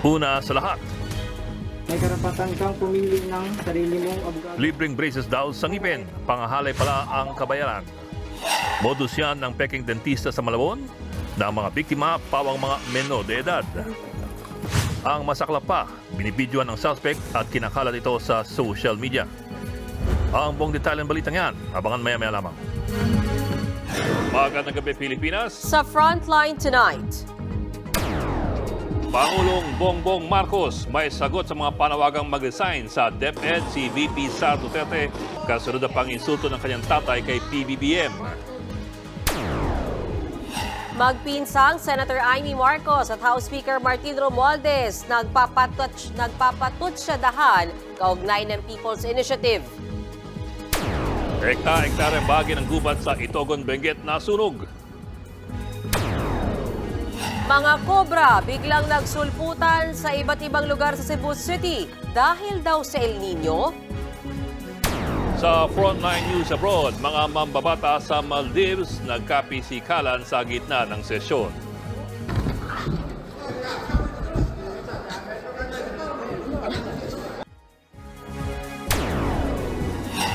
Una sa lahat, May karapatan kang pumili ng sarili mong abogado. libreng braces daw sa ngipin, pangahalay pala ang kabayaran. Modus yan ng peking dentista sa Malabon na ang mga biktima pawang mga menor de edad. Ang masaklap pa, binibidyoan ng suspect at kinakalat ito sa social media. Ang buong detalye ng balitang yan, abangan maya-maya lamang. Magandang gabi Pilipinas, Sa Frontline tonight, Pangulong Bongbong Marcos may sagot sa mga panawagang mag-resign sa DepEd si VP Sara Duterte kasunod ng pang-insulto ng kanyang tatay kay PBBM. magpinsang Senator Amy Marcos at House Speaker Martin Romualdez nagpapatutsadahan kaugnay ng People's Initiative. Hektar-hektar ang bahagi ng gubat sa Itogon, Benguet na sunog. Mga kobra biglang nagsulputan sa iba't ibang lugar sa Cebu City dahil daw sa El Nino. Sa Frontline News Abroad, mga mambabata sa Maldives nagkapisikalan sa gitna ng sesyon.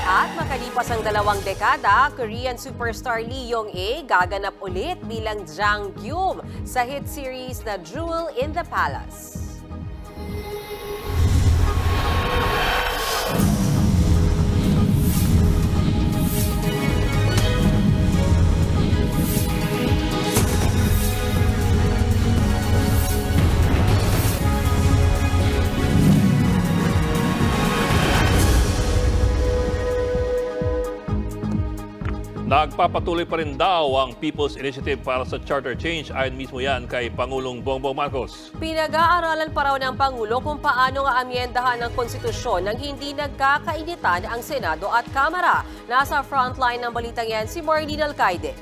At makalipas ang 2 dekada, Korean superstar Lee Yong-ae gaganap ulit bilang Jang Gyum sa hit series na Jewel in the Palace. Nagpapatuloy pa rin daw ang People's Initiative para sa charter change. Ayon mismo yan kay Pangulong Bongbong Marcos. Pinag-aaralan pa raw ng Pangulo kung paano nga amyendahan ng konstitusyon nang hindi nagkakainitan ang Senado at Kamara. Nasa frontline ng balitang yan si Marlene Alcaide.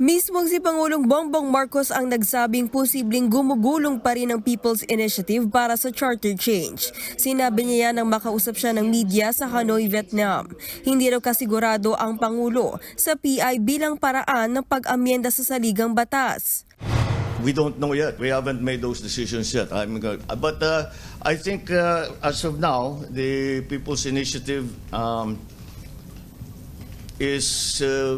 Mismong si Pangulong Bongbong Marcos ang nagsabing posibleng gumugulong pa rin ang People's Initiative para sa charter change. Sinabi niya yan nang makausap siya ng media sa Hanoi, Vietnam. Hindi raw kasigurado ang Pangulo sa PI bilang paraan ng pag-amyenda sa saligang batas. We don't know yet. We haven't made those decisions yet. But I think as of now, the People's Initiative is they're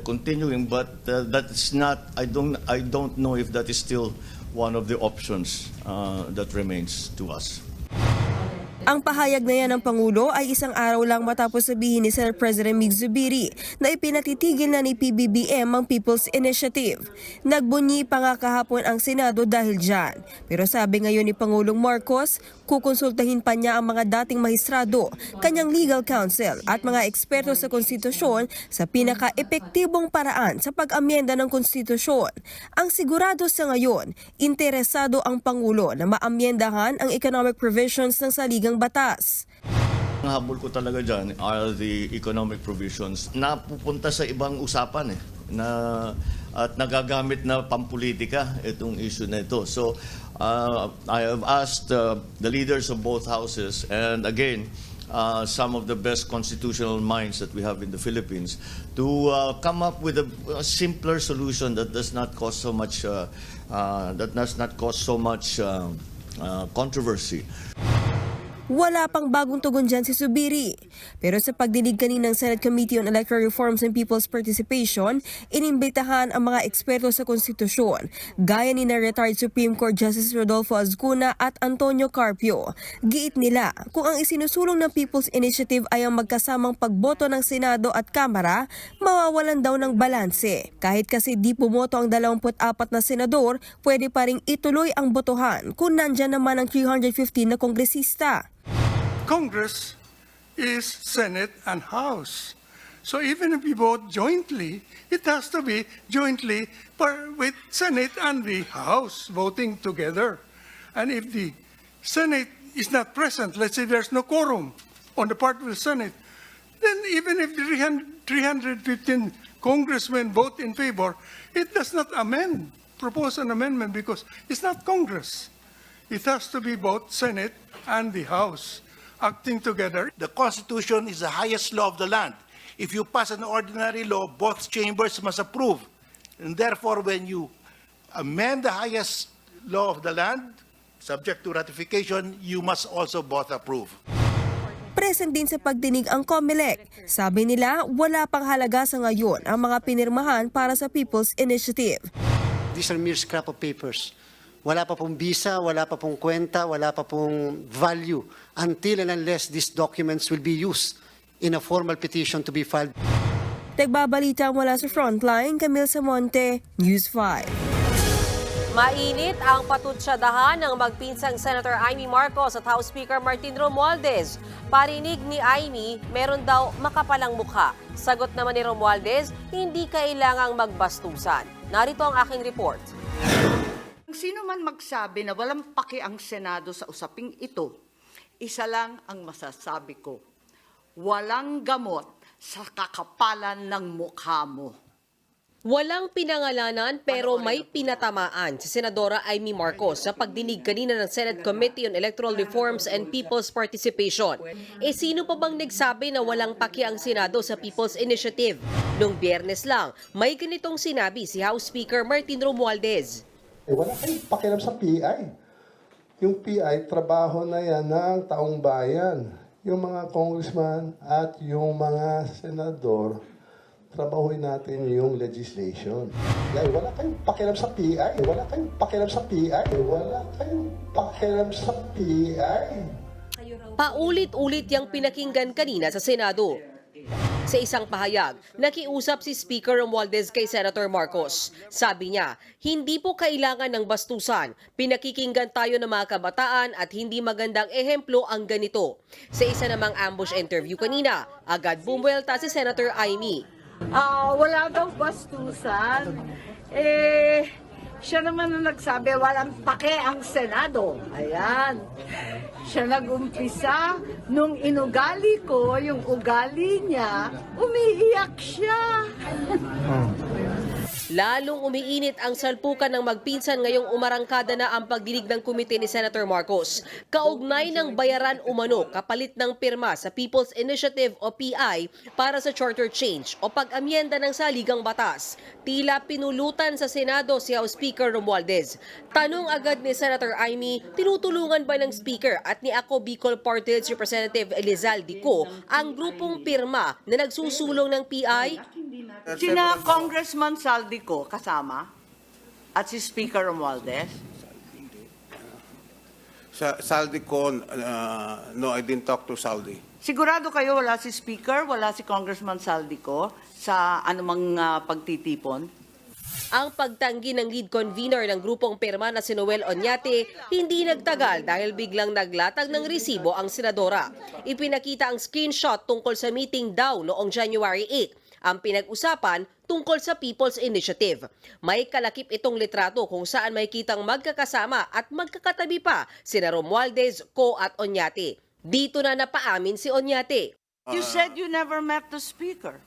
continuing, but that is not. I don't know if that is still one of the options that remains to us. Ang pahayag na yan ng Pangulo ay isang araw lang matapos sabihin ni Senate President Mig Zubiri na ipinatitigil na ni PBBM ang People's Initiative. Nagbunyi pa nga kahapon ang Senado dahil dyan. Pero sabi ngayon ni Pangulong Marcos, kukonsultahin pa niya ang mga dating mahistrado, kanyang legal counsel at mga eksperto sa konstitusyon sa pinaka-epektibong paraan sa pag-amyenda ng konstitusyon. Ang sigurado sa ngayon, interesado ang Pangulo na maamyendahan ang economic provisions ng saligang batas. Ang habol ko talaga dyan are the economic provisions na pupunta sa ibang usapan at nagagamit na pampolitika itong issue na ito. So I have asked the leaders of both houses and again some of the best constitutional minds that we have in the Philippines to come up with a simpler solution that does not cause so much controversy. Wala pang bagong tugon dyan si Zubiri. Pero sa pagdinig kaninang Senate Committee on Electoral Reforms and People's Participation, inimbitahan ang mga eksperto sa konstitusyon, gaya ni na retired Supreme Court Justice Rodolfo Azcuna at Antonio Carpio. Giit nila, kung ang isinusulong ng People's Initiative ay ang magkasamang pagboto ng Senado at Kamara, mawawalan daw ng balanse. Kahit kasi di pumoto ang 24 na senador, pwede pa ring ituloy ang botohan kung nandyan naman ang 315 na kongresista. Congress is Senate and House. So even if we vote jointly, it has to be jointly with Senate and the House voting together. And if the Senate is not present, let's say there's no quorum on the part of the Senate, then even if the 315 congressmen vote in favor, it does not propose an amendment because it's not Congress. It has to be both Senate and the House acting together. The Constitution is the highest law of the land. If you pass an ordinary law, both chambers must approve. And therefore, when you amend the highest law of the land, subject to ratification, you must also both approve. Present din sa pagdinig ang COMELEC. Sabi nila, wala pang halaga sa ngayon ang mga pinirmahan para sa People's Initiative. These are mere scrap of papers. Wala pa pong visa, wala pa pong kwenta, wala pa pong value until and unless these documents will be used in a formal petition to be filed. Nagbabalita mula sa Frontline, Camille Samonte, News 5. Mainit ang patutsadahan ng magpinsang Senator Amy Marcos at House Speaker Martin Romualdez. Parinig ni Amy, meron daw makapalang mukha. Sagot naman ni Romualdez, hindi kailangang magbastusan. Narito ang aking report. Sino man magsabi na walang paki ang Senado sa usaping ito, isa lang ang masasabi ko. Walang gamot sa kakapalan ng mukha mo. Walang pinangalanan pero may pinatamaan si Senadora Amy Marcos sa pagdinig kanina ng Senate Committee on Electoral Reforms and People's Participation. Sino pa bang nagsabi na walang paki ang Senado sa People's Initiative? Noong Biyernes lang, may ganitong sinabi si House Speaker Martin Romualdez. Wala kayong pakialam sa PI. Yung PI, trabaho na yan ng taong bayan. Yung mga congressman at yung mga senador, trabahuin natin yung legislation. Wala kayong pakialam sa PI. Wala kayong pakialam sa PI. Wala kayong pakialam sa PI. Paulit-ulit yang pinakinggan kanina sa Senado. Sa isang pahayag, nakiusap si Speaker Romualdez kay Senator Marcos. Sabi niya, hindi po kailangan ng bastusan. Pinakikinggan tayo ng mga kabataan at hindi magandang ehemplo ang ganito. Sa isa namang ambush interview kanina, agad bumuelta si Senator Amy. Wala daw bastusan. Siya naman ang nagsabi, walang pake ang Senado. Ayan. Siya nag-umpisa, nung inugali ko, yung ugali niya, umiiyak siya. Lalong umiinit ang salpukan ng magpinsan ngayong umarangkada na ang pagdinig ng komite ni Senator Marcos. Kaugnay ng bayaran umano kapalit ng pirma sa People's Initiative o PI para sa charter change o pag-amyenda ng saligang batas. Tila pinulutan sa Senado si House Speaker Romualdez. Tanong agad ni Senator Amy, tinutulungan ba ng Speaker at ni Ako Bicol Party List Representative Elizalde Co ang grupong pirma na nagsusulong ng PI? Sina Congressman Saldico kasama at si Speaker Romualdez. Saldico, no, I didn't talk to Saldi. Sigurado kayo wala si Speaker, wala si Congressman Saldico sa anumang pagtitipon? Ang pagtanggi ng lead convener ng grupong pirma na si Noel Oñate hindi nagtagal dahil biglang naglatag ng resibo ang senadora. Ipinakita ang screenshot tungkol sa meeting daw noong January 8. Ang pinag-usapan tungkol sa People's Initiative. May kalakip itong litrato kung saan may kitang magkakasama at magkakatabi pa sina Romualdez, Co at Oñate. Dito na napaamin si Oñate. You said you never met the Speaker,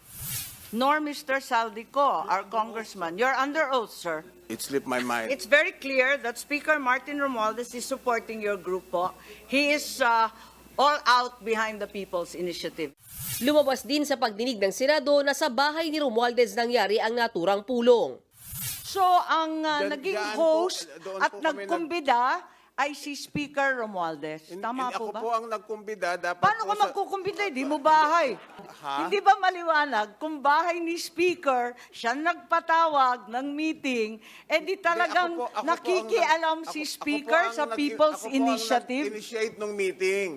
nor Mr. Saldico, our congressman. You're under oath, sir. It slipped my mind. It's very clear that Speaker Martin Romualdez is supporting your group po. He is all out behind the People's Initiative. Lumabas din sa pagdinig ng Senado na sa bahay ni Romualdez nangyari ang naturang pulong. So, ang naging host doon at po kami nagkumbida ay si Speaker Romualdez. Tama po Ako ba? po ang nagkumbida. Dapat Paano ka magkukumbida? Hindi mo bahay. Ha? Hindi ba maliwanag kung bahay ni Speaker, siya nagpatawag ng meeting, di talagang nakikialam si Speaker sa People's Initiative? Ako po ang nag-initiate ng meeting.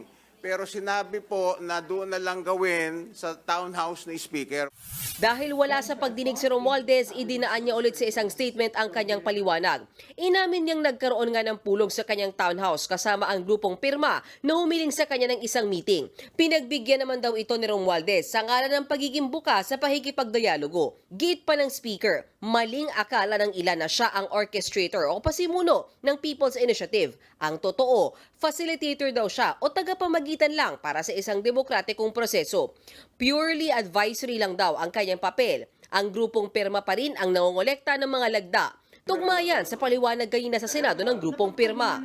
Pero sinabi po na doon na lang gawin sa townhouse ni Speaker. Dahil wala sa pagdinig si Romualdez, idinaan niya ulit sa isang statement ang kanyang paliwanag. Inamin niyang nagkaroon nga ng pulong sa kanyang townhouse kasama ang grupong pirma na humiling sa kanya ng isang meeting. Pinagbigyan naman daw ito ni Romualdez sa ngalan ng pagiging bukas sa pakikipagdialogo. Gate pa ng Speaker, maling akala ng ilan na siya ang orchestrator o pasimuno ng People's Initiative. Ang totoo, facilitator daw siya o tagapamagitan lang para sa isang demokratikong proseso. Purely advisory lang daw ang kanyang papel. Ang grupong pirma pa rin ang nangongolekta ng mga lagda. Tugma yan sa paliwanag kanina sa Senado ng grupong pirma.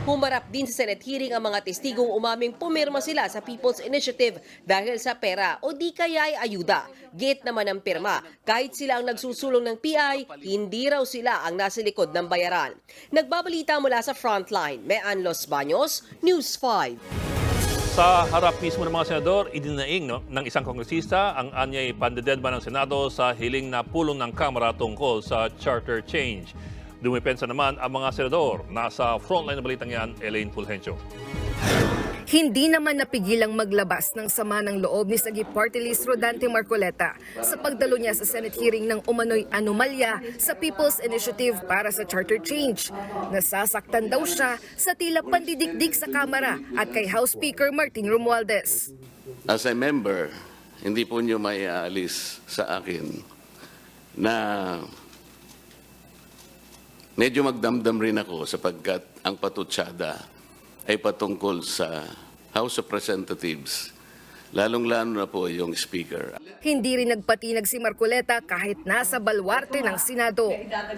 Humarap din sa Senate hearing ang mga testigong umaming pumirma sila sa People's Initiative dahil sa pera o di kaya ay ayuda. Gate naman ang pirma, kahit sila ang nagsusulong ng PI, hindi raw sila ang nasa likod ng bayaran. Nagbabalita mula sa Frontline, Mean Los Baños, News 5. Sa harap mismo ng mga senador, idinaing ng isang kongresista ang anyay pandededma ng Senado sa hiling na pulong ng Kamara tungkol sa charter change. Dumipensa naman ang mga senador. Nasa frontline na balitang yan, Elaine Fulgencio. Hindi naman napigilang maglabas ng sama ng loob ni Sagip Party List Rodante Marcoleta sa pagdalo niya sa Senate hearing ng umano'y anomalya sa People's Initiative para sa charter change. Nasasaktan daw siya sa tila pandidikdik sa Kamara at kay House Speaker Martin Romualdez. As a member, hindi po niyo may aalis sa akin na medyo magdamdam rin ako sapagkat ang patutsada ay patungkol sa House of Representatives, lalong-lalo na po yung Speaker. Hindi rin nagpatinag si Marcoleta kahit nasa balwarte ng Senado.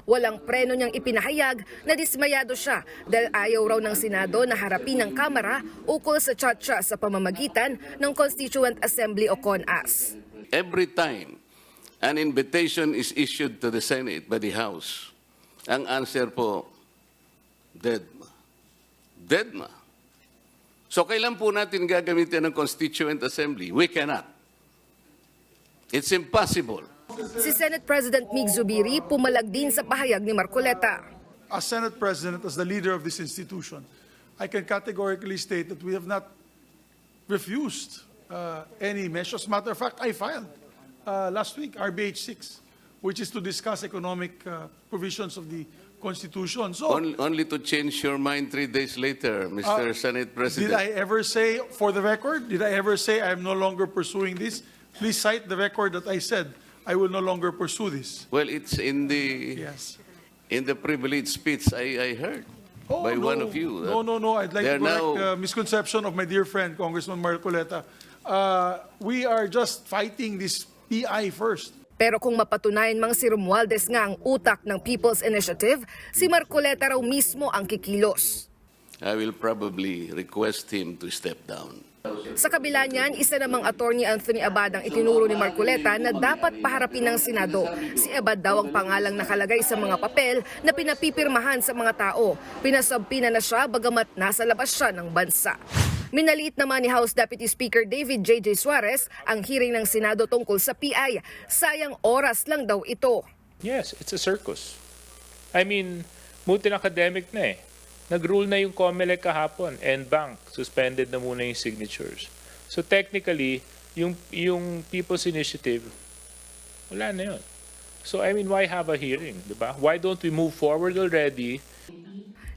Walang preno niyang ipinahayag na dismayado siya dahil ayaw raw ng Senado na harapin ng Kamara ukol sa tiyatsa sa pamamagitan ng Constituent Assembly o CONAS. Every time an invitation is issued to the Senate by the House, ang answer po, dead ma. Dead ma. So kailan po natin gagamitin ng Constituent Assembly? We cannot. It's impossible. Si Senate President Mig Zubiri pumalag din sa pahayag ni Marcoleta. As Senate President, as the leader of this institution, I can categorically state that we have not refused any measures. As a matter of fact, I filed last week RBH 6, which is to discuss economic provisions of the Constitution. So, Only to change your mind 3 days later, Mr. Senate President. did I ever say, for the record, did I ever say I am no longer pursuing this? Please cite the record that I said I will no longer pursue this. Well, it's in the Yes. in the privileged speech I heard by one of you. No. I'd like to They're correct now- misconception of my dear friend, Congressman Marcoleta. We are just fighting this PI first. Pero kung mapatunayan mang si Romualdez nga ang utak ng People's Initiative, si Marcoleta raw mismo ang kikilos. I will probably request him to step down. Sa kabila niyan, isa namang attorney Anthony Abad ang itinuro ni Marcoleta na dapat paharapin ng Senado. Si Abad daw ang pangalang nakalagay sa mga papel na pinapipirmahan sa mga tao. Pinasabpina na siya bagamat nasa labas siya ng bansa. Minaliit naman ni House Deputy Speaker David J.J. Suarez ang hearing ng Senado tungkol sa PI. Sayang oras lang daw ito. Yes, it's a circus. I mean, multi-academic na eh. Nag-rule na yung COMELEC kahapon and bank. Suspended na muna yung signatures. So technically, yung People's Initiative, wala na yun. So I mean, why have a hearing? Diba? Why don't we move forward already?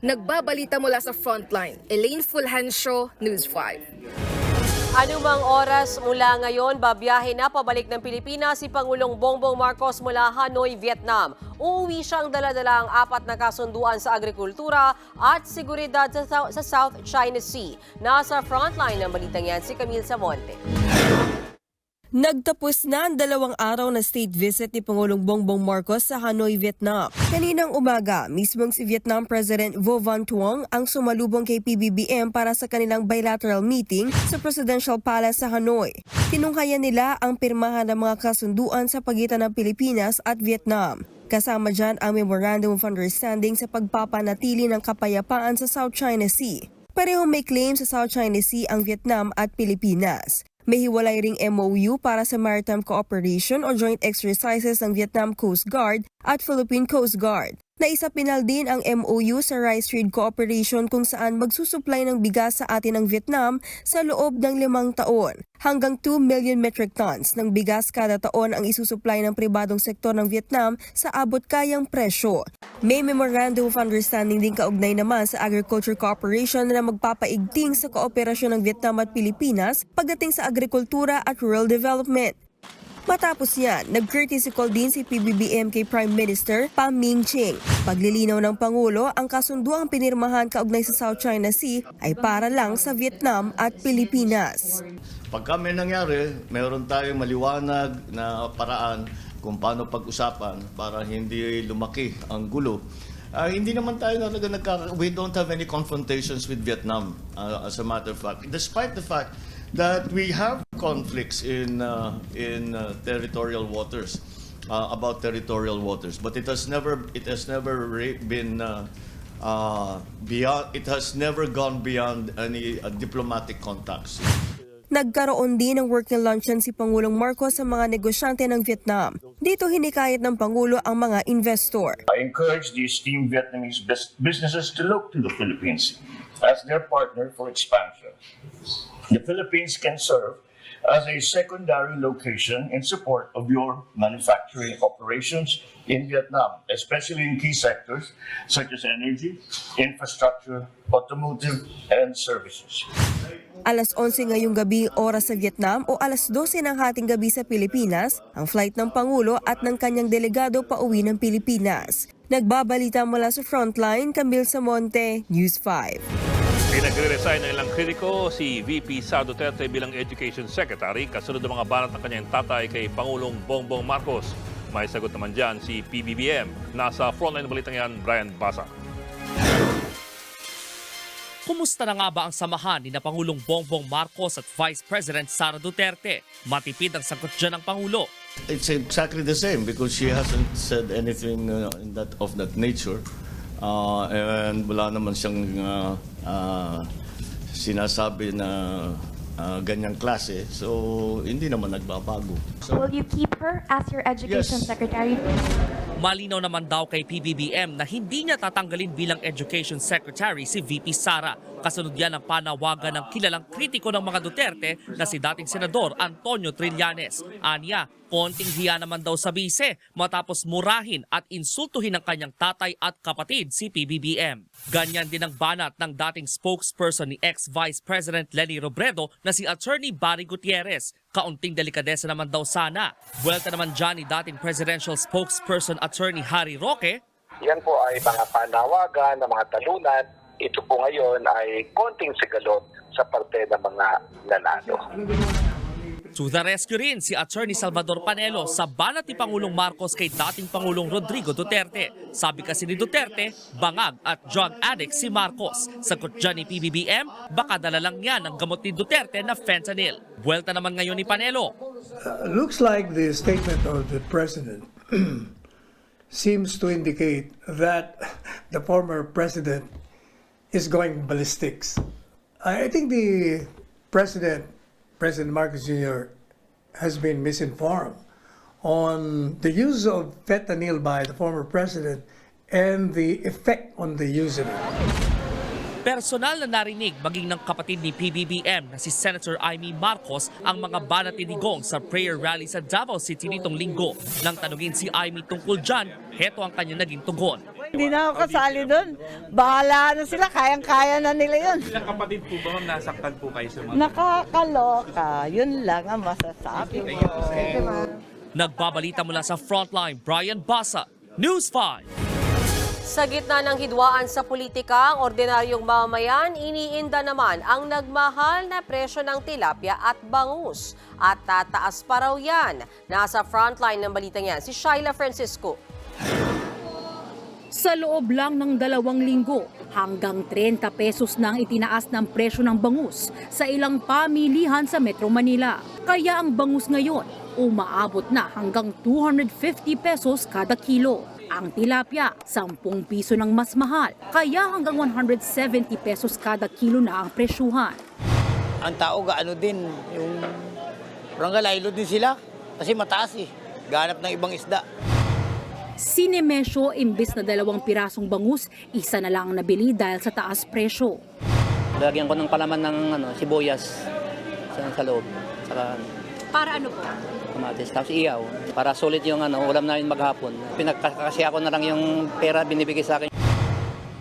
Nagbabalita mula sa Frontline, Elaine Fulgencio, News 5. Anumang oras mula ngayon, babiyahe na pabalik ng Pilipinas si Pangulong Bongbong Marcos mula Hanoi, Vietnam. Uuwi siyang dala-dala ang 4 na kasunduan sa agrikultura at seguridad sa South China Sea. Nasa Frontline ng balitang yan si Camille Samonte. Nagtapos na ang 2 araw na state visit ni Pangulong Bongbong Marcos sa Hanoi, Vietnam. Kaninang umaga, mismong si Vietnam President Vo Van Thuong ang sumalubong kay PBBM para sa kanilang bilateral meeting sa Presidential Palace sa Hanoi. Tinunghayan nila ang pirmahan ng mga kasunduan sa pagitan ng Pilipinas at Vietnam. Kasama dyan ang Memorandum of Understanding sa pagpapanatili ng kapayapaan sa South China Sea. Parehong may claim sa South China Sea ang Vietnam at Pilipinas. May hiwalay ring MOU para sa maritime cooperation o joint exercises ng Vietnam Coast Guard at Philippine Coast Guard. Naisapinal din ang MOU sa Rice Trade Cooperation kung saan magsusupply ng bigas sa atin ng Vietnam sa loob ng 5 taon. Hanggang 2 million metric tons ng bigas kada taon ang isusupply ng pribadong sektor ng Vietnam sa abot-kayang presyo. May Memorandum of Understanding din kaugnay naman sa Agriculture Cooperation na magpapaigting sa kooperasyon ng Vietnam at Pilipinas pagdating sa agrikultura at rural development. Matapos yan, nag-courtesy call din si PBBM kay Prime Minister Pham Minh Chinh. Paglilinaw ng Pangulo, ang kasunduang pinirmahan kaugnay sa South China Sea ay para lang sa Vietnam at Pilipinas. Pag kami nangyari, meron tayong maliwanag na paraan kung paano pag-usapan para hindi lumaki ang gulo. Hindi naman tayo talaga we don't have any confrontations with Vietnam, as a matter of fact. Despite the fact that we have conflicts in territorial waters, about territorial waters, but it has never been beyond. It has never gone beyond any diplomatic contacts. Nagkaroon din ng working luncheon si Pangulong Marcos sa mga negosyante ng Vietnam. Dito hinikayat ng Pangulo ang mga investor. I encourage the esteemed Vietnamese businesses to look to the Philippines as their partner for expansion. The Philippines can serve as a secondary location in support of your manufacturing operations in Vietnam, especially in key sectors such as energy, infrastructure, automotive, and services. Alas 11 ngayong gabi oras sa Vietnam o alas 12 ng hating gabi sa Pilipinas, ang flight ng Pangulo at ng kanyang delegado pauwi ng Pilipinas. Nagbabalita mula sa Frontline, Camille Samonte, News 5. Pinagre-resign ng ilang kritiko si VP Sara Duterte bilang Education Secretary kasunod ng mga banat ng kanyang tatay kay Pangulong Bongbong Marcos. May sagot naman dyan si PBBM. Nasa Frontline balitang yan, Brian Basa. Kumusta na nga ba ang samahan ni na Pangulong Bongbong Marcos at Vice President Sara Duterte? Matipid ang sagot dyan ng Pangulo. It's exactly the same because she hasn't said anything of that nature. And wala naman siyang sinasabi na ganyang klase. So, hindi naman nagbabago. So, will you keep her as your Education Secretary? Malinaw naman daw kay PBBM na hindi niya tatanggalin bilang Education Secretary si VP Sara. Kasunod yan ang panawagan ng kilalang kritiko ng mga Duterte na si dating Senador Antonio Trillanes. Anya, konting hiya naman daw sa bise matapos murahin at insultuhin ng kanyang tatay at kapatid si PBBM. Ganyan din ang banat ng dating spokesperson ni ex-Vice President Leni Robredo na si Attorney Barry Gutierrez. Kaunting delikadesa naman daw sana. Buwelta naman dyan ni dating presidential spokesperson Attorney Harry Roque. Yan po ay mga panawagan ng mga talunan. Ito po ngayon ay konting sigalot sa parte ng mga nanalo. To the rescue rin si Attorney Salvador Panelo sa banat ni Pangulong Marcos kay dating Pangulong Rodrigo Duterte. Sabi kasi ni Duterte, bangag at drug addict si Marcos. Sagot dyan ni PBBM, baka dala lang yan ang gamot ni Duterte na fentanyl. Buwelta naman ngayon ni Panelo. Looks like the statement of the President seems to indicate that the former President is going ballistics. I think the President Marcos Jr. has been misinformed on the use of fentanyl by the former President and the effect on the use of it. Personal na narinig maging ng kapatid ni PBBM na si Senator Amy Marcos ang mga banat ni Digong sa prayer rally sa Davao City nitong linggo. Nang tanungin si Amy tungkol dyan, heto ang kanya naging tugon. Hindi na ako kasali doon. Bahala na sila, kayang-kaya na nila yun. Ilang kapatid po ba nasaktan po kayo sa mga... Nakakaloka, yun lang ang masasabi ko. Nagbabalita mula sa Frontline, Brian Basa, News 5. Sa gitna ng hidwaan sa politika, ang ordinaryong mamamayan, iniinda naman ang nagmahal na presyo ng tilapia at bangus. At tataas pa raw yan. Nasa frontline ng balitang yan, si Shyla Francisco. Sa loob lang ng 2 linggo, hanggang 30 pesos na ang itinaas ng presyo ng bangus sa ilang pamilihan sa Metro Manila. Kaya ang bangus ngayon, umaabot na hanggang 250 pesos kada kilo. Ang tilapia, 10 piso ng mas mahal, kaya hanggang 170 pesos kada kilo na ang presyuhan. Ang tao gaano din, yung ranggalaylo din sila kasi mataas ganap ng ibang isda. Si Nemesio, imbis na 2 pirasong bangus, isa na lang nabili dahil sa taas presyo. Lagyan ko ng palaman ng sibuyas sa loob. Saka, para ano po? Kamatis, tapos iyaw. Para sulit yung ulam namin maghapon. Pinagkakasya ko na lang yung pera binibigay sa akin.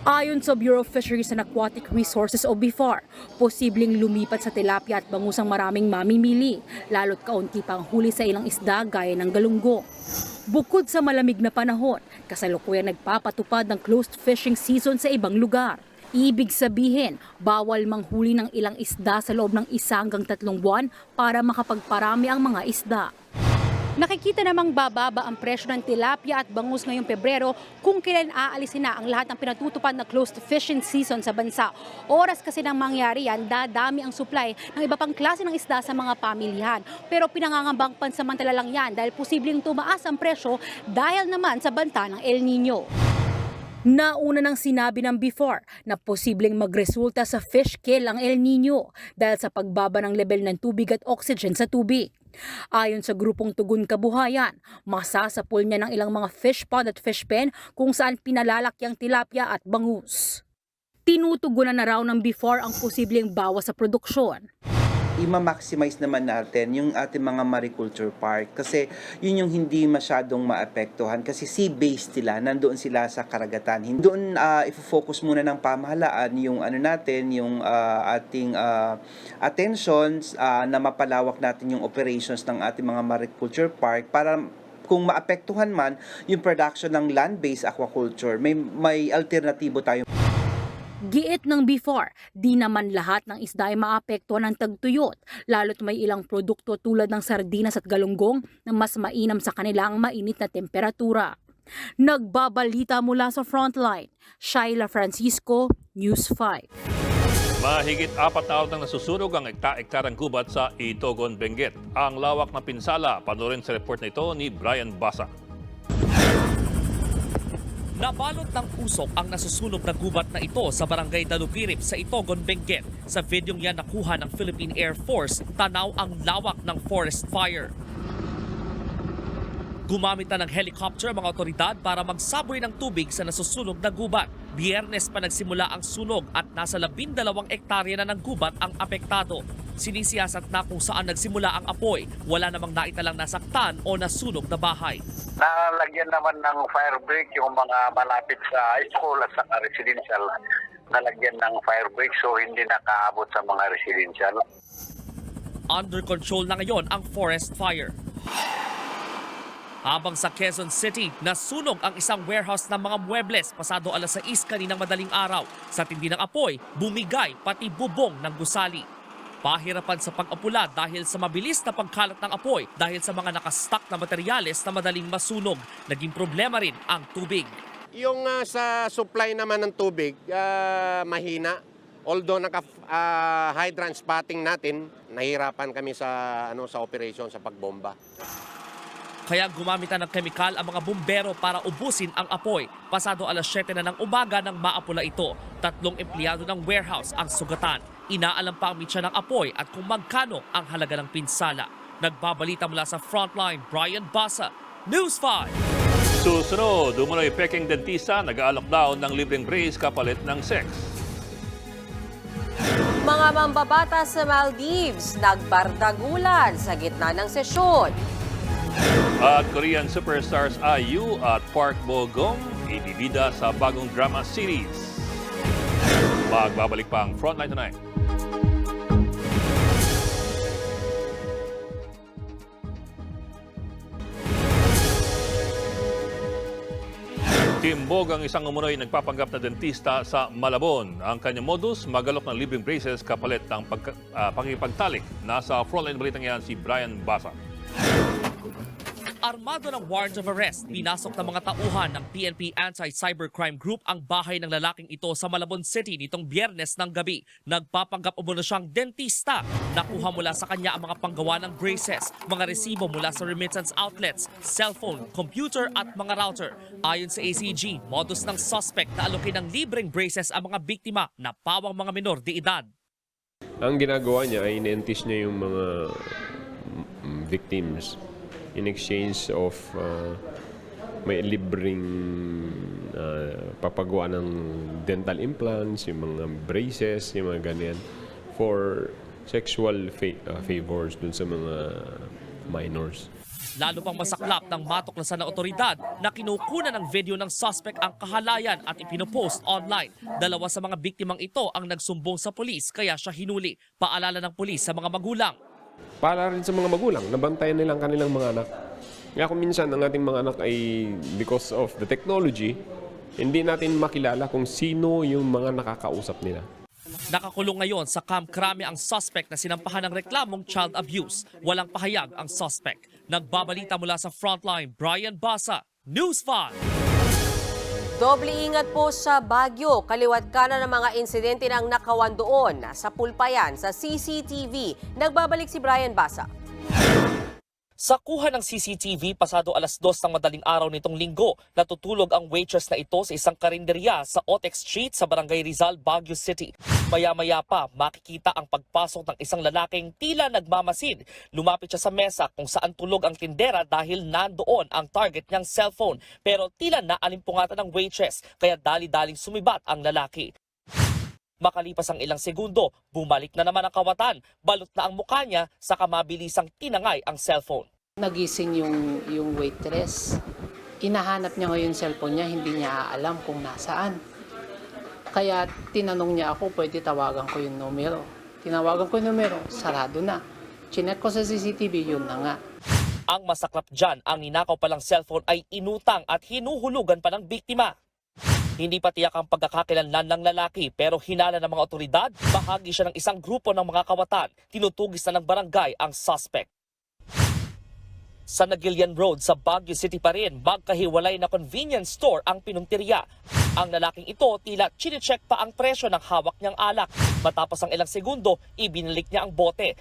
Ayon sa Bureau of Fisheries and Aquatic Resources o BIFAR, posibleng lumipat sa tilapia at bangus ang maraming mamimili, lalo't kaunti pang huli sa ilang isda gaya ng galunggong. Bukod sa malamig na panahon, kasalukuyang nagpapatupad ng closed fishing season sa ibang lugar. Ibig sabihin, bawal manghuli ng ilang isda sa loob ng 1 hanggang 3 buwan para makapagparami ang mga isda. Nakikita namang bababa ang presyo ng tilapia at bangus ngayong Pebrero kung kailan aalisin na ang lahat ng pinatutupad na closed fishing season sa bansa. Oras kasi nang mangyari yan, dadami ang supply ng iba pang klase ng isda sa mga pamilihan. Pero pinangangambang pansamantala lang yan dahil posibleng tumaas ang presyo dahil naman sa banta ng El Nino. Nauna nang sinabi ng before na posibleng magresulta sa fish kill ang El Nino dahil sa pagbaba ng level ng tubig at oxygen sa tubig. Ayon sa grupong Tugon Kabuhayan, masasapul niya ng ilang mga fish pond at fish pen kung saan pinalalaki ang tilapia at bangus. Tinutugunan na raw ng before ang posibleng bawas sa produksyon. I-maximize naman natin yung ating mga mariculture park kasi yun yung hindi masyadong maapektuhan kasi sea-based sila, nandoon sila sa karagatan. Doon i-focus muna ng pamahalaan yung yung ating attentions na mapalawak natin yung operations ng ating mga mariculture park para kung maapektuhan man yung production ng land-based aquaculture, may alternatibo tayo. Giit ng before, di naman lahat ng isda ay maapektuhan ng tagtuyot, lalo't may ilang produkto tulad ng sardinas at galunggong na mas mainam sa kanilang mainit na temperatura. Nagbabalita mula sa Frontline, Shaila Francisco, News 5. Mahigit 4 na araw nang nasusunog ang ekta-ektarang gubat sa Itogon, Benguet. Ang lawak na pinsala, panoorin sa report na ito ni Brian Basa. Nabalot ng usok ang nasusunog na gubat na ito sa barangay Dalupirip sa Itogon, Benguet. Sa videong yan nakuha ng Philippine Air Force, tanaw ang lawak ng forest fire. Gumamit na ng helicopter ang mga otoridad para magsaboy ng tubig sa nasusunog na gubat. Biyernes pa nagsimula ang sunog at nasa 12 ektarya na ng gubat ang apektado. Sinisiyasat na kung saan nagsimula ang apoy. Wala namang naitalang nasaktan o nasunog na bahay. Nalagyan naman ng fire break yung mga malapit sa school at sa residential. Nalagyan ng fire break so hindi nakaabot sa mga residential. Under control na ngayon ang forest fire. Habang sa Quezon City, nasunog ang isang warehouse ng mga muebles pasado alas 6 kaninang madaling araw. Sa tindi ng apoy, bumigay pati bubong ng gusali. Pahirapan sa pag-apula dahil sa mabilis na pagkalat ng apoy dahil sa mga nakastock na materyales na madaling masunog. Naging problema rin ang tubig. Yung sa supply naman ng tubig, mahina. Although naka-hydrant spotting natin, nahirapan kami sa operation, sa pagbomba. Kaya gumamit na ng kemikal ang mga bumbero para ubusin ang apoy. Pasado alas 7 na ng umaga nang maapula ito. 3 empleyado ng warehouse ang sugatan. Inaalam pa ang mitya ng apoy at kung magkano ang halaga ng pinsala. Nagbabalita mula sa Frontline, Brian Basa, News 5. Susunod, umunoy Peking dentista, nag-aalok daw ng libreng brace kapalit ng sex. Mga mambabatas sa Maldives, nagbardagulan sa gitna ng sesyon. At Korean superstars IU at Park Bo-gum ibibida sa bagong drama series. Magbabalik pa ang Frontline tonight. Timbog ang isang umunoy nagpapanggap na dentista sa Malabon. Ang kanyang modus, magalok ng libreng braces kapalit ng pakipagtalik. Nasa Frontline balitang yan si Brian Basa. Armado ng warrant of arrest, pinasok ng mga tauhan ng PNP Anti-Cybercrime Group ang bahay ng lalaking ito sa Malabon City nitong Biyernes ng gabi. Nagpapanggap umano siyang dentista. Nakuha mula sa kanya ang mga panggawa ng braces, mga resibo mula sa remittance outlets, cellphone, computer at mga router. Ayon sa ACG, modus ng suspect na alokin ng libreng braces ang mga biktima na pawang mga menor de edad. Ang ginagawa niya ay in-entis niya yung mga victims in exchange of may libreng papagawa ng dental implants, yung mga braces, yung mga ganyan for sexual favors dun sa mga minors. Lalo pang masaklap ng matuklasan ng otoridad na kinukunan ng video ng suspect ang kahalayan at ipinopost online. 2 sa mga biktimang ito ang nagsumbong sa pulis kaya siya hinuli. Paalala ng pulis sa mga magulang. Para rin sa mga magulang, nabantayan nilang kanilang mga anak. Kaya kung minsan ang ating mga anak ay because of the technology, hindi natin makilala kung sino yung mga nakakausap nila. Nakakulong ngayon sa Camp Crame ang suspect na sinampahan ng reklamong child abuse. Walang pahayag ang suspect. Nagbabalita mula sa Frontline, Brian Basa, News 5. Doble ingat po sa Baguio. Kaliwat kanan ng mga insidente ng nakawan doon. Sa Pulpayan, sa CCTV. Nagbabalik si Brian Basa. Sa kuha ng CCTV, pasado alas 2 ng madaling araw nitong linggo, natutulog ang waitress na ito sa isang karinderya sa Otex Street sa Barangay Rizal, Baguio City. Maya-maya pa, makikita ang pagpasok ng isang lalaking tila nagmamasid. Lumapit siya sa mesa kung saan tulog ang tindera dahil nandoon ang target niyang cellphone. Pero tila naalimpungatan ng waitress, kaya dali-daling sumibat ang lalaki. Makalipas ang ilang segundo, bumalik na naman ang kawatan. Balot na ang mukha niya, saka mabilisang tinangay ang cellphone. Nagising yung waitress. Inahanap niya ngayon yung cellphone niya, hindi niya alam kung nasaan. Kaya tinanong niya ako, pwede tawagan ko yung numero. Tinawagan ko yung numero, sarado na. Chinek ko sa CCTV, yun na nga. Ang masaklap dyan, ang ninakaw palang cellphone ay inutang at hinuhulugan pa ng biktima. Hindi pa tiyak ang pagkakakilanlan ng lalaki pero hinala ng mga otoridad, bahagi siya ng isang grupo ng mga kawatan. Tinutugis na ng barangay ang suspect. Sa Nagilian Road sa Baguio City pa rin, magkahiwalay na convenience store ang pinuntirya. Ang lalaking ito tila chine-check pa ang presyo ng hawak niyang alak. Matapos ang ilang segundo, ibinalik niya ang bote.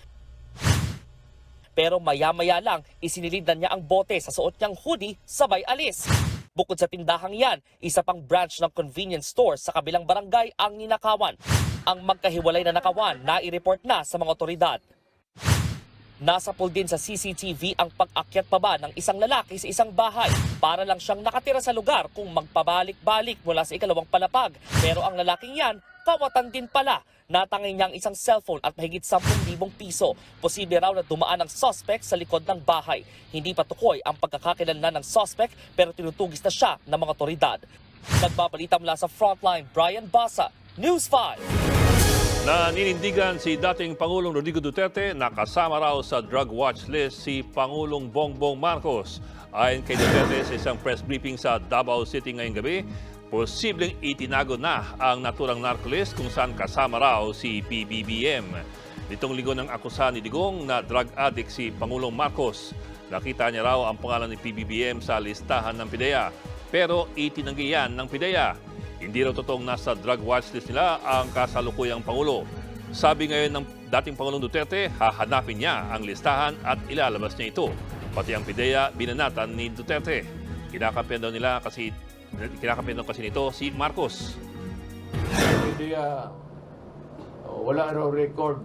Pero maya-maya lang, isinilidan niya ang bote sa suot niyang hoodie sabay alis. Bukod sa tindahang yan, isa pang branch ng convenience store sa kabilang barangay ang ninakawan. Ang magkahiwalay na nakawan, nai-report na sa mga otoridad. Nasapul din sa CCTV ang pag-akyat pa ba ng isang lalaki sa isang bahay. Para lang siyang nakatira sa lugar kung magpabalik-balik mula sa ikalawang palapag. Pero ang lalaking yan, kawatan din pala. Natangay niya ang isang cellphone at mahigit 10,000 piso. Posible raw na dumaan ang suspect sa likod ng bahay. Hindi pa tukoy ang pagkakakilanlan ng suspect pero tinutugis na siya ng mga otoridad. Nagbabalita mula sa Frontline, Brian Basa, News 5. Naninindigan si dating Pangulong Rodrigo Duterte na kasama raw sa drug watch list si Pangulong Bongbong Marcos. Ayon kay Duterte sa isang press briefing sa Davao City ngayong gabi, posibleng itinago na ang naturang narcolist kung saan kasama raw si PBBM. Nitong linggo ng akusahan ni Digong na drug addict si Pangulong Marcos. Nakita niya raw ang pangalan ni PBBM sa listahan ng PIDEA. Pero itinanggi yan ng PIDEA. Hindi raw totoong nasa drug watch list nila ang kasalukuyang Pangulo. Sabi ngayon ng dating Pangulong Duterte, hahanapin niya ang listahan at ilalabas niya ito. Pati ang PIDEA binanatan ni Duterte. Kinakampihan daw kasi nito si Marcos. PIDEA, wala raw record.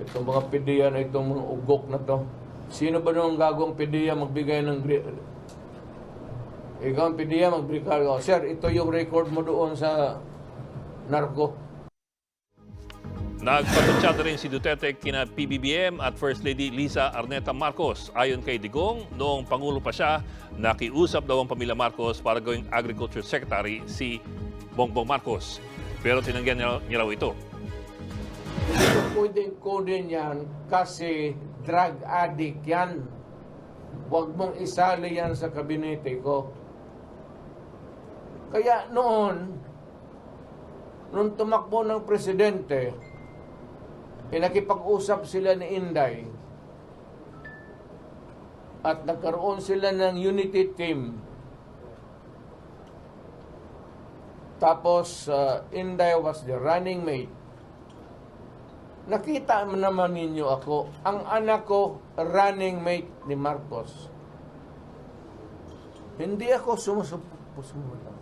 Itong mga PIDEA na itong mga ugok na to. Sino ba nung gagawang PIDEA magbigay ng ikaw ang PIDEA, magbigay ka. Sir, ito yung record mo doon sa narco. Nagpatutsada rin si Duterte kina PBBM at First Lady Liza Arneta Marcos. Ayon kay Digong, noong Pangulo pa siya, nakiusap daw ang pamilya Marcos para gawing Agriculture Secretary si Bongbong Marcos. Pero tinanggihan niya raw ito. Ito pwedeng kodin yan kasi drug addict yan. Huwag mong isali yan sa kabinete ko. Kaya noon, nung tumakbo ng presidente, nakipag-usap sila ni Inday at nagkaroon sila ng unity team. Tapos, Inday was the running mate. Nakita naman ninyo ako, ang anak ko, running mate ni Marcos. Hindi ako sumusunod.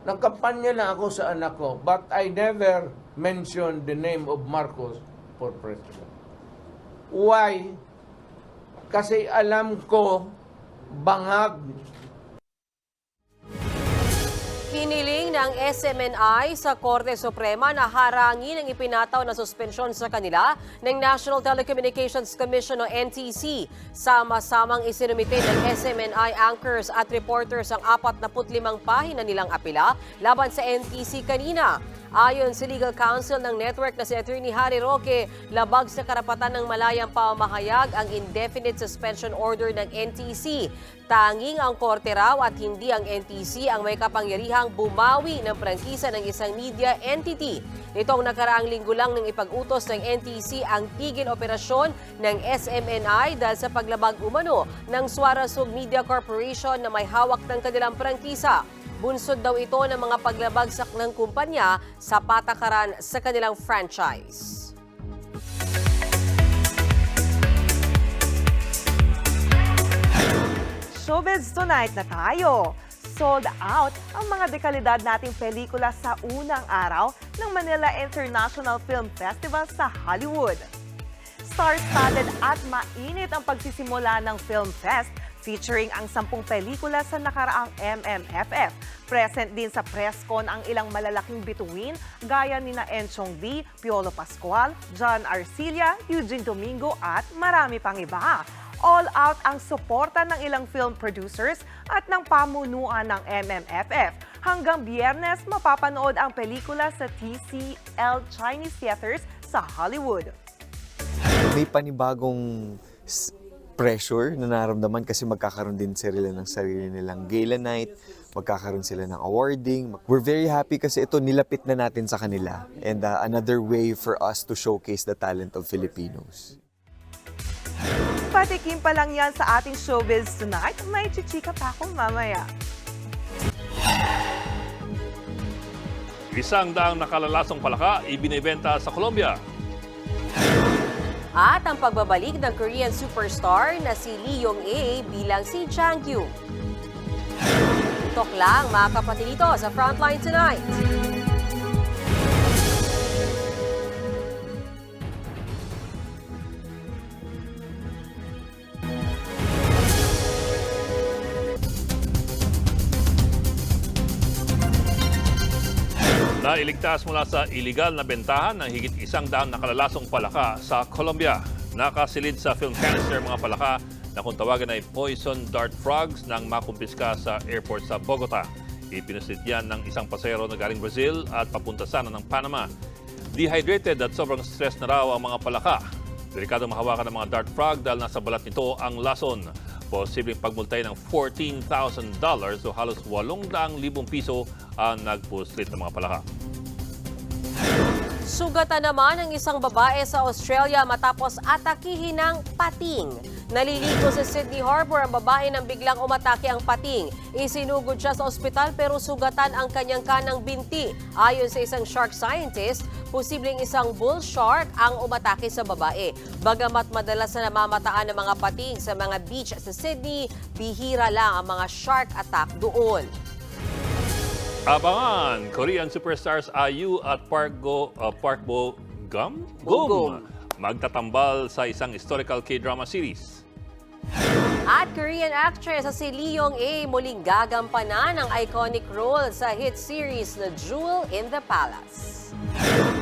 Nagkampanya lang ako sa anak ko, but I never mentioned the name of Marcos for president. Why? Kasi alam ko, bangag. Hiniling ng SMNI sa Korte Suprema na harangin ang ipinataw na suspensyon sa kanila ng National Telecommunications Commission o NTC. Sama-samang isinumite ng SMNI anchors at reporters ang 45 pahina nilang apela laban sa NTC kanina. Ayon sa legal counsel ng network na si Attorney Harry Roque, labag sa karapatan ng malayang pamamahayag ang indefinite suspension order ng NTC. Tanging ang korte raw at hindi ang NTC ang may kapangyarihang bumawi ng prangkisa ng isang media entity. Nitong nakaraang linggo lang nang ipag-utos ng NTC ang tigil operasyon ng SMNI dahil sa paglabag umano ng Suarasug Media Corporation na may hawak ng kanilang prangkisa. Bunsod daw ito ng mga paglabagsak ng kumpanya sa patakaran sa kanilang franchise. Showbiz Tonight na tayo. Sold out ang mga dekalidad nating pelikula sa unang araw ng Manila International Film Festival sa Hollywood. Star-studded at mainit ang pagsisimula ng Film Fest featuring ang 10 pelikula sa nakaraang MMFF. Present din sa press con ang ilang malalaking bituin gaya ni na Enchong D, Piolo Pascual, John Arcilla, Eugene Domingo at marami pang iba. All out ang suporta ng ilang film producers at ng pamunuan ng MMFF. Hanggang Biyernes, mapapanood ang pelikula sa TCL Chinese Theaters sa Hollywood. May panibagong pressure na naramdaman kasi magkakaroon din sila ng sarili nilang gala night, magkakaroon sila ng awarding. We're very happy kasi ito nilapit na natin sa kanila and another way for us to showcase the talent of Filipinos. Patikim pa lang yan sa ating Showbiz Tonight. May chichika pa ako mamaya. 100 nakalalasong palaka ibinebenta sa Colombia. At ang pagbabalik ng Korean superstar na si Lee Yong-ae bilang si Changkyu. Tok lang mga kapatid dito sa Frontline Tonight. Nailigtas mula sa iligal na bentahan ng higit 100 nakalalasong palaka sa Colombia. Nakasilid sa film canister mga palaka na kung tawagan ay poison dart frogs nang makumpiska sa airport sa Bogota. Ipinusit yan ng isang pasahero na galing Brazil at papunta sana ng Panama. Dehydrated at sobrang stress na raw ang mga palaka. Delikado mahawakan ng mga dart frog dahil nasa balat nito ang lason. Posibleng pagmultay ng $14,000 o halos 800,000 piso ang nagpuslit ng mga palaka. Sugatan naman ang isang babae sa Australia matapos atakihin ng pating. Naliligo sa Sydney Harbor ang babae nang biglang umatake ang pating. Isinugod siya sa ospital pero sugatan ang kanyang kanang binti. Ayon sa isang shark scientist, posibleng isang bull shark ang umatake sa babae. Bagamat madalas na namamataan ng mga pating sa mga beach sa Sydney, bihira lang ang mga shark attack doon. Abangan Korean superstars IU at Park Bo Gum magtatambal sa isang historical K-drama series. At Korean actress na si Lee Yong-ae muling gagampanan ang iconic role sa hit series na Jewel in the Palace.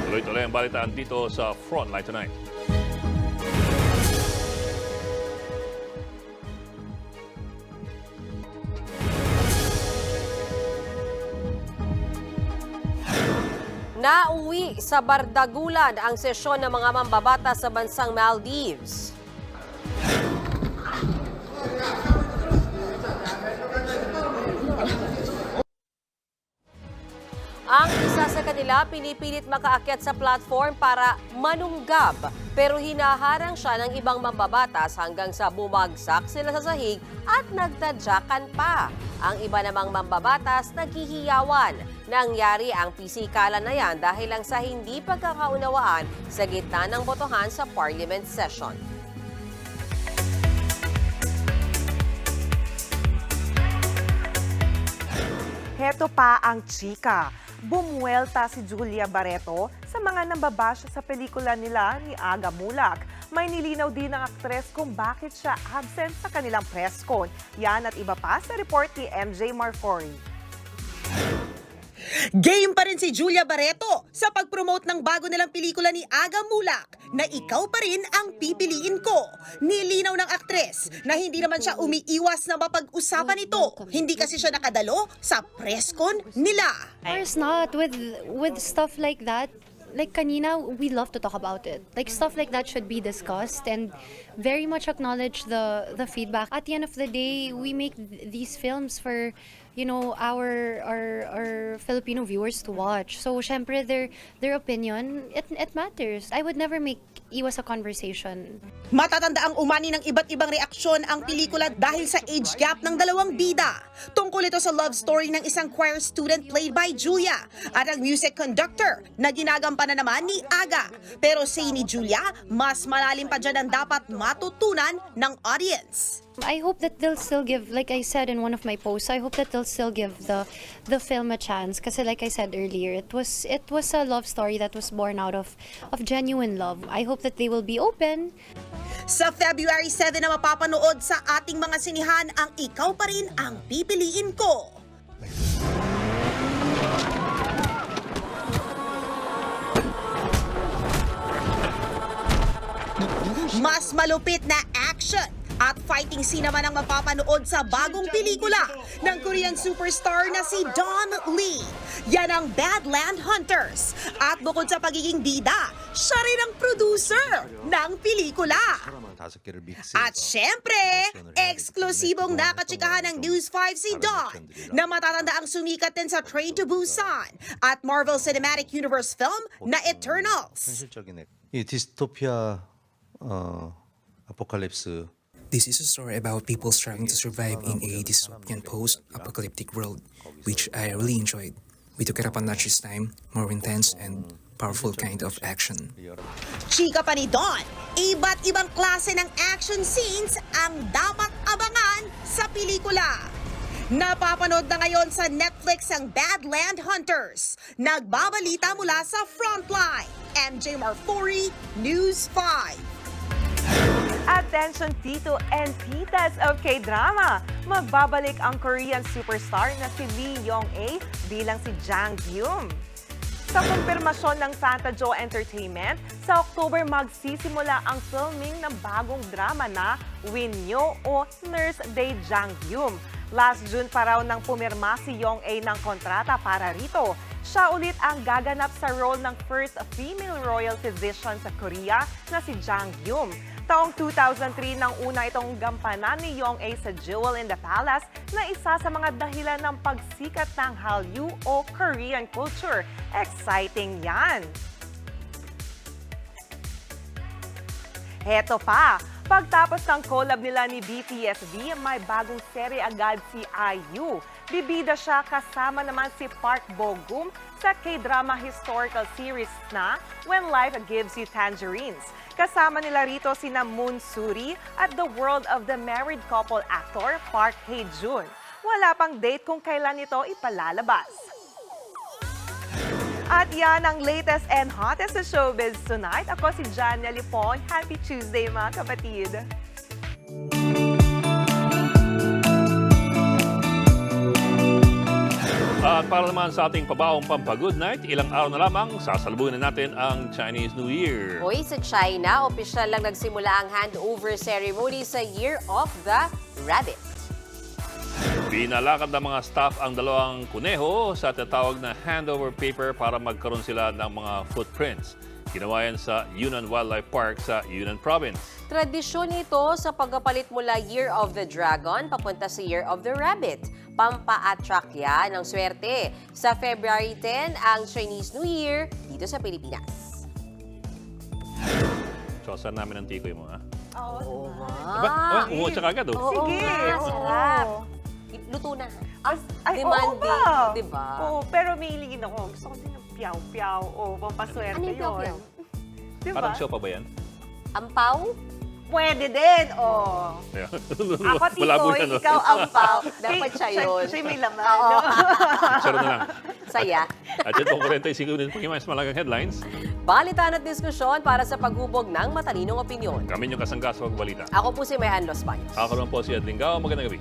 Tuloy-tuloy ang balitaan dito sa Frontline Tonight. Nauwi sa bardagulan ang sesyon ng mga mambabata sa bansang Maldives. Ang isa sa kanila pinipilit makaakyat sa platform para manunggab pero hinaharang siya ng ibang mambabatas hanggang sa bumagsak sila sa sahig at nagtadyakan pa. Ang iba namang mambabatas naghihiyawan. Nangyari ang pisikalan na yan dahil lang sa hindi pagkakaunawaan sa gitna ng botohan sa parliament session. Heto pa ang chika. Bumuelta si Julia Barreto sa mga nambabasya sa pelikula nila ni Aga Mulak. May nilinaw din ng aktres kung bakit siya absent sa kanilang press con. Yan at iba pa sa report ni MJ Marfori. Game pa rin si Julia Barreto sa pag-promote ng bago nilang pelikula ni Aga Mulak na Ikaw Pa Rin Ang Pipiliin Ko. Nilinaw ng aktres na hindi naman siya umiiwas na mapag-usapan ito. Hindi kasi siya nakadalo sa press con nila. Of course not. With stuff like that, like kanina, we love to talk about it. Like stuff like that should be discussed and very much acknowledge the feedback. At the end of the day, we make these films for, you know, our Filipino viewers to watch. So, syempre, their opinion, it matters. I would never make iwas a conversation. Matatanda ang umani ng iba't ibang reaksyon ang pelikula dahil sa age gap ng dalawang bida. Tungkol ito sa love story ng isang choir student played by Julia at ang music conductor na ginagampanan naman ni Aga. Pero say ni Julia, mas malalim pa dyan ang dapat matutunan ng audience. I hope that they'll still give, like I said in one of my posts, I hope that they'll still give the film a chance. Kasi like I said earlier, it was a love story that was born out of genuine love. I hope that they will be open. Sa February 7 na mapapanood sa ating mga sinihan ang Ikaw Pa Rin Ang Pipiliin Ko. Mas malupit na action at fighting scene naman ang mapapanood sa bagong pelikula ng Korean superstar na si Don Lee. Yan ang Badland Hunters. At bukod sa pagiging bida, siya rin ang producer ng pelikula. At syempre, eksklusibong nakachikahan ng News 5 si Don na matatanda ang sumikat din sa Train to Busan at Marvel Cinematic Universe film na Eternals. 이 디스토피아 아포칼립스. This is a story about people struggling to survive in a dystopian post-apocalyptic world, which I really enjoyed. We took it up a notch this time, more intense and powerful kind of action. Chika pa ni Don, iba't ibang klase ng action scenes ang dapat abangan sa pelikula. Napapanood na ngayon sa Netflix ang Badland Hunters. Nagbabalita mula sa Frontline. MJ Marfori, News 5. Attention Tito and Titas of K-drama! Magbabalik ang Korean superstar na si Lee Young-ae bilang si Jang Gyum. Sa kumpirmasyon ng Santa Joe Entertainment, sa October magsisimula ang filming ng bagong drama na Win Yo o Nurse Day Jang Gyum. Last June pa raw nang pumirma si Young-ae ng kontrata para rito. Siya ulit ang gaganap sa role ng first female royal physician sa Korea na si Jang Gyum. Taong 2003 nang una itong gampanan ni Young-ae sa Jewel in the Palace na isa sa mga dahilan ng pagsikat ng Hallyu o Korean culture. Exciting yan! Heto pa, pagtapos ng collab nila ni BTSV, may bagong serye agad si IU. Bibida siya kasama naman si Park Bo-gum sa K-drama historical series na When Life Gives You Tangerines. Kasama nila rito sina Moon Suri at the world of the married couple actor Park Hae-jun. Wala pang date kung kailan ito ipalalabas. At yan ang latest and hottest sa showbiz tonight. Ako si Jania Lipon. Happy Tuesday mga kapatid! At para naman sa ating pabaong pampa-good night, ilang araw na lamang sasalubungin na natin ang Chinese New Year. Hoy, sa China, opisyal lang nagsimula ang handover ceremony sa Year of the Rabbit. Pinalakad ng mga staff ang dalawang kuneho sa tatawag na handover paper para magkaroon sila ng mga footprints. Ginawa yan sa Yunnan Wildlife Park sa Yunnan Province. Tradisyon ito sa pagkapalit mula Year of the Dragon papunta sa Year of the Rabbit. Pampa-attract yan ng swerte. Sa February 10, ang Chinese New Year dito sa Pilipinas. Chosan namin ang tikoy mo, ha? Oo. Diba? Umuot siya kagad, oh. Sige. Sarap. Luto na. Ay, Demanding, oo ba? diba? Oo, pero may hiligin ako. Gusto ko din ng piyaw-piyaw. O, pampaswerte Ano yung yun. piyaw-piyaw? Diba? Parang show pa ba yan? Ampaw? Pwede din, oh. Ako, Malabo Tikoy, yan, no? ikaw ampaw. Dapat siya yun. Siya may laman. Oo. Saro na lang. Saya. At yan po 45 minutes po yung mas malagang headlines. Balitan at diskusyon para sa paghubog ng matalinong opinyon. Kami yung kasangga sa pagbalita. Ako po si Mehan Los Baños. Ako naman po si Ed Lingao. Magandang gabi.